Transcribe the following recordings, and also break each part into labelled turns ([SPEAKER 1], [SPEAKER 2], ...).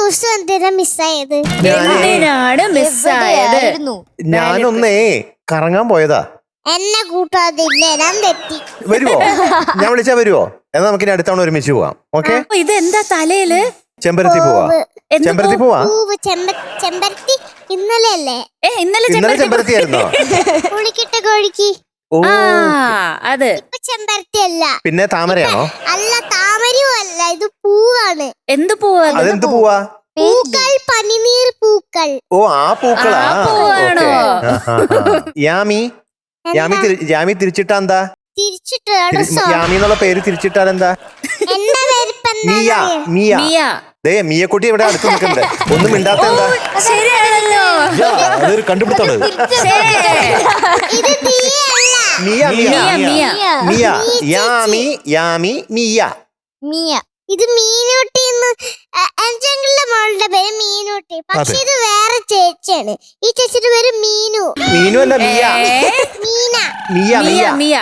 [SPEAKER 1] ദിവസം എന്തിനാ മിസ്സായത്?
[SPEAKER 2] എന്തിനാണ് മിസ്സായത്?
[SPEAKER 3] ഞാനൊന്നേ കറങ്ങാൻ പോയതാ.
[SPEAKER 1] എന്നെ കൂട്ടാതില്ലേ, ഞാൻ തെറ്റി.
[SPEAKER 3] വരുവോ? ഞാൻ വിളിച്ചാ വരുവോ? എന്നാ നമുക്കിനി അടുത്തവണ ഒരുമിച്ച് പോവാം. ഓക്കെ?
[SPEAKER 2] ഇതെന്താ തലയില്?
[SPEAKER 3] ചെമ്പരത്തി പോവാ. ചെമ്പരത്തി പോവാ.
[SPEAKER 1] ചെമ്പരത്തി ഇന്നലെ അല്ലേ?
[SPEAKER 3] ഇന്നലെ ചെമ്പരത്തി ആയിരുന്നോ?
[SPEAKER 1] പുളിക്കിട്ട കോഴിക്ക്.
[SPEAKER 3] ഓ,
[SPEAKER 2] അത്
[SPEAKER 1] ഇപ്പൊ ചെമ്പരത്തി അല്ല.
[SPEAKER 3] പിന്നെ താമരയാണോ?
[SPEAKER 1] അല്ല, താമരയും അല്ല, ഇത് പൂവാണ്.
[SPEAKER 2] എന്ത് പൂവാ?
[SPEAKER 3] അതെന്ത് പൂവാ?
[SPEAKER 1] പൂക്കൾ, പനിനീർ പൂക്കൾ.
[SPEAKER 3] ഓ, ആ പൂക്കളാ.
[SPEAKER 2] പൂവാണോ?
[SPEAKER 3] യാമി യാമി തിരിച്ചിട്ടാ എന്താ?
[SPEAKER 1] തിരിച്ചിട്ട്
[SPEAKER 3] യാമി എന്നുള്ള പേര് തിരിച്ചിട്ടാൽ എന്താ?
[SPEAKER 1] എന്റെ പേര്
[SPEAKER 3] മിയ. മിയ.
[SPEAKER 2] മിയ.
[SPEAKER 3] ദേ മിയക്കുട്ടി ഇവിടെ അടുത്ത് നിൽക്കണ്ടേ, ഒന്നും മിണ്ടാത്ത എന്താ?
[SPEAKER 2] ശരിയാണല്ലോ.
[SPEAKER 4] അതൊരു കണ്ടുപിടുത്താണ്.
[SPEAKER 1] ഇത് തീയല്ല.
[SPEAKER 3] മിയ. മിയ.
[SPEAKER 2] മിയ.
[SPEAKER 3] മിയ. യാമി യാമി മിയ.
[SPEAKER 1] മിയ. ഇത് മീനൂട്ടി. അഞ്ചങ്ങളുടെ മോളുടെ പേര് മീനൂട്ടി. പക്ഷെ ഇത് വേറെ ചേച്ചിയാണ്. ഈ ചേച്ചിയുടെ പേര് മീനു.
[SPEAKER 3] മീനു അല്ല, മിയ.
[SPEAKER 1] മീന.
[SPEAKER 3] മിയ. മിയ.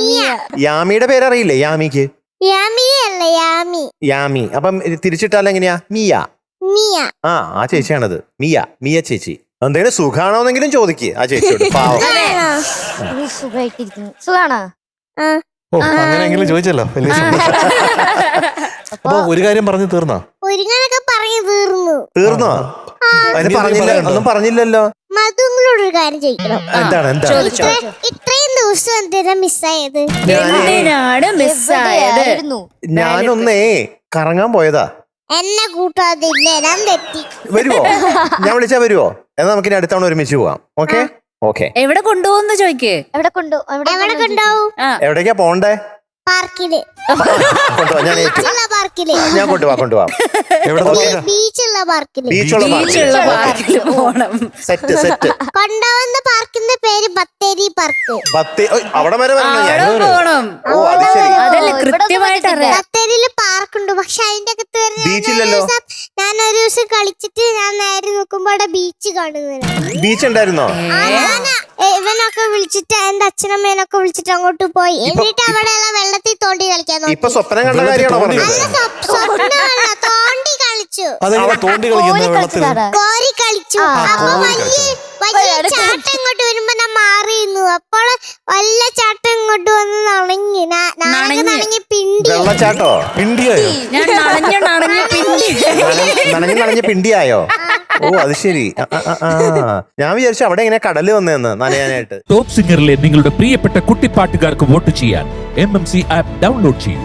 [SPEAKER 2] മിയ.
[SPEAKER 3] യാമിയുടെ പേരറിയില്ലേ? യാമിക്ക്
[SPEAKER 1] യാമിയല്ല, യാമി.
[SPEAKER 3] യാമി. അപ്പം തിരിച്ചിട്ടാൽ എങ്ങനെയാ? മിയ.
[SPEAKER 1] മിയ.
[SPEAKER 3] ആ ചേച്ചിയാണത്. മിയ. മിയ ചേച്ചി. എന്തെങ്കിലും സുഖാണോന്നെങ്കിലും ചോദിക്ക് ആ ചേച്ചിയോട്. പാവം.
[SPEAKER 1] സുഖാണോ?
[SPEAKER 4] ഓ, അങ്ങനെയെങ്കിലും ചോദിച്ചല്ലോ. വലിയ സന്തോഷം. അപ്പൊ ഒരു കാര്യം പറഞ്ഞു തീർന്നോ?
[SPEAKER 1] ഒരുങ്ങനൊക്കെ പറഞ്ഞു
[SPEAKER 3] തീർന്നോ? അതിന് പറഞ്ഞില്ല, ഒന്നും പറഞ്ഞില്ലല്ലോ.
[SPEAKER 1] മധുങ്ങളോടൊരു കാര്യം ചോദിക്കണം.
[SPEAKER 3] എന്താണ്?
[SPEAKER 1] ഇത്രയും ദിവസം എന്തിനാ മിസ്സായത്?
[SPEAKER 2] എന്തിനാണ് മിസ്സായത്?
[SPEAKER 3] ഞാനൊന്നേ കറങ്ങാൻ പോയതാ.
[SPEAKER 1] എന്നെ കൂട്ടാതില്ലേ, ഞാൻ തെറ്റി.
[SPEAKER 3] വരുവോ? ഞാൻ വിളിച്ചാ വരുവോ? എന്നാ നമുക്കിനി അടുത്തവണ ഒരുമിച്ച് പോവാം. ഓക്കെ? ഓക്കെ.
[SPEAKER 2] എവിടെ കൊണ്ടുപോകുന്ന ചോദിക്ക്.
[SPEAKER 1] എവിടെ കൊണ്ടുപോകും?
[SPEAKER 3] എവിടേക്കാ പോണ്ടേ?
[SPEAKER 1] പാർക്കില്.
[SPEAKER 3] കൊണ്ടുപോവാ, ഞാൻ ഏറ്റു.
[SPEAKER 1] പാർക്കില്.
[SPEAKER 3] ഞാൻ കൊണ്ടുപോവാം.
[SPEAKER 1] ബീച്ചുള്ള പാർക്കില്.
[SPEAKER 3] ബീച്ചുള്ള
[SPEAKER 2] പാർക്കിൽ പോണം.
[SPEAKER 3] സെറ്റ്.
[SPEAKER 1] കൊണ്ടുപോകുന്ന പാർക്കിന്റെ പേര് ബത്തേരി പാർക്ക്.
[SPEAKER 3] അവിടെ വരെ വരണം ഞാൻ.
[SPEAKER 2] അവിടെ പോണം.
[SPEAKER 3] ഓ, അത് ശരി.
[SPEAKER 2] അതല്ലേ കൃത്യമായിട്ട് അറിയാം.
[SPEAKER 1] ബത്തേരിയില് പാർക്കുണ്ട്. പക്ഷെ അതിന്റെ അകത്ത്
[SPEAKER 3] ബീച്ചില്ലല്ലോ.
[SPEAKER 1] ഞാൻ ഒരു ദിവസം കളിച്ചിട്ട് ഞാൻ നേരെ നോക്കുമ്പോ അവിടെ ബീച്ച് കാണുന്നില്ല.
[SPEAKER 3] ബീച്ച് ഉണ്ടായിരുന്നോ?
[SPEAKER 1] ഇവനൊക്കെ വിളിച്ചിട്ട് എന്റെ അച്ഛനമ്മേനൊക്കെ വിളിച്ചിട്ട് അങ്ങോട്ട് പോയി. എന്നിട്ട് അവിടെ വെള്ളത്തിൽ തോണ്ടി കളിക്കാൻ നോക്കി.
[SPEAKER 3] ഇപ്പൊ സ്വപ്നം കണ്ട കാര്യമാണോ പറഞ്ഞത്?
[SPEAKER 1] സ്വപ്നമല്ല, തോണ്ടി കളിച്ചു.
[SPEAKER 4] അതെങ്ങനെ തോണ്ടി കളിക്കുന്ന വെള്ളത്തിൽ?
[SPEAKER 1] കോരി കളിച്ചു. അപ്പൊ വലിയ ചാട്ടം ഇങ്ങോട്ട് വരുമ്പോ ഞാൻ മാറിയിരുന്നു. അപ്പോൾ വല്ല ചാട്ടം ഇങ്ങോട്ട് വന്ന് നനങ്ങി പിണ്ടി.
[SPEAKER 3] വെള്ളച്ചാട്ടോ?
[SPEAKER 4] പിണ്ടിയായോ?
[SPEAKER 2] ഞാൻ
[SPEAKER 3] നനഞ്ഞ് പിണ്ടിയായോ? ഓ, അത് ശരി. ഞാൻ വിചാരിച്ചു അവിടെ ഇങ്ങനെ കടല് വന്നതെന്ന് നനയാനായിട്ട്.
[SPEAKER 5] ടോപ്പ് സിംഗറിലെ നിങ്ങളുടെ പ്രിയപ്പെട്ട കുട്ടിപ്പാട്ടുകാർക്ക് വോട്ട് ചെയ്യാൻ MMC ആപ്പ് ഡൗൺലോഡ് ചെയ്യൂ.